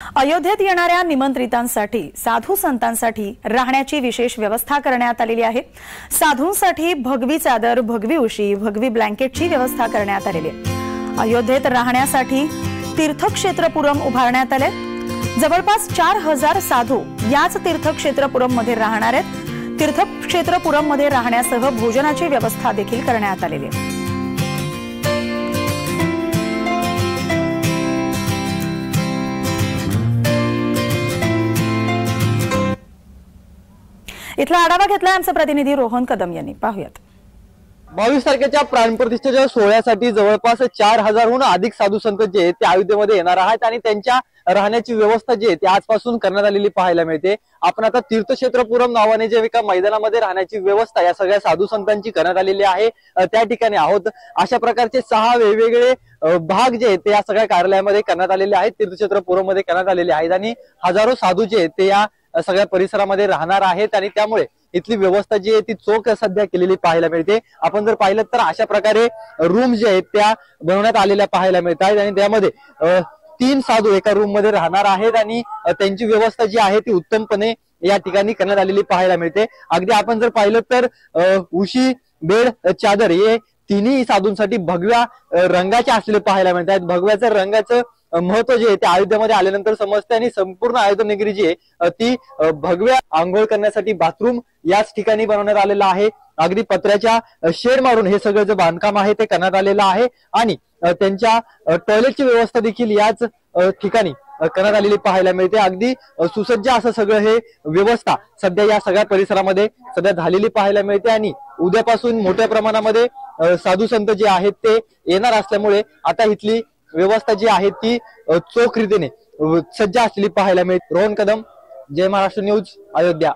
अयोध्येत येणाऱ्या निमंत्रितांसाठी साधू संतांसाठी राहण्याची विशेष व्यवस्था करण्यात आलेली आहे। साधूंसाठी भगवी चादर, भगवी उशी, भगवी ब्लँकेटची व्यवस्था करण्यात आलेली आहे। अयोध्येत राहण्यासाठी तीर्थक्षेत्रपुरम उभारण्यात आले। जवळपास 4000 साधू याच तीर्थक्षेत्रपुरम मध्ये राहणार आहेत। तीर्थक्षेत्रपुरम मध्ये राहण्यासह भोजनाची व्यवस्था देखील करण्यात आलेली आहे। इथला आढावा घेतलाय आमचे प्रतिनिधी रोहन कदम यांनी। पाहूयात। 22 तारखेच्या प्राणप्रतिष्ठेच्या सोहळ्यासाठी जवळपास 4000हून अधिक साधू संत जे ते अयोध्येमध्ये येणार आहेत आणि त्यांच्या राहण्याची व्यवस्था जी ते आजपासून करण्यात आलेली पाहायला मिळते। आपण आता तीर्थक्षेत्रपुरम नावाने जे एका मैदानामध्ये राहण्याची व्यवस्था या सगळ्या साधू संतांची करण्यात आलेली आहे त्या ठिकाणी आहोत। अशा प्रकारचे 6 वेगवेगळे भाग जे ते या सगळ्या कार्यालयामध्ये करण्यात आलेले आहेत, तीर्थक्षेत्रपुरम मध्ये करण्यात आलेले आहेत आणि हजारो साधू जे ते या सगळ्या परिसरामध्ये राहणार आहेत आणि त्यामुळे इथली व्यवस्था जी आहे ती चोख सध्या केलेली पाहायला मिळते। आपण जर पाहिलं तर अशा प्रकारे रूम जे आहेत त्या बनवण्यात आलेल्या पाहायला मिळतात आणि त्यामध्ये 3 साधू एका रूम मध्ये राहणार आहेत आणि त्यांची व्यवस्था जी आहे ती उत्तमपणे या ठिकाणी करण्यात आलेली पाहायला मिळते। अगदी आपण जर पाहिलं तर उशी, बेड, चादर हे तिन्ही साधूंसाठी भगव्या रंगाचे असलेले पाहायला मिळतात। भगव्याच्या रंगाचं महत्व जे ते अयोध्येमध्ये आल्यानंतर समजते आणि संपूर्ण अयोध्या नगरी जी आहे ती भगव्या आंघोळ करण्यासाठी बाथरूम याच ठिकाणी बनवण्यात आलेलं आहे। अगदी पत्र्याच्या शेड मारून हे सगळं जे बांधकाम आहे ते करण्यात आलेलं आहे आणि त्यांच्या टॉयलेटची व्यवस्था देखील याच ठिकाणी करण्यात आलेली पाहायला मिळते। अगदी सुसज्ज असं सगळं हे व्यवस्था सध्या या सगळ्या परिसरामध्ये सध्या झालेली पाहायला मिळते आणि उद्यापासून मोठ्या प्रमाणामध्ये साधू संत जे आहेत ते येणार असल्यामुळे आता इथली व्यवस्था जी आहे ती चोख रीतीने सज्ज असलेली पाहायला मिळते। रोहन कदम, जय महाराष्ट्र न्यूज, अयोध्या।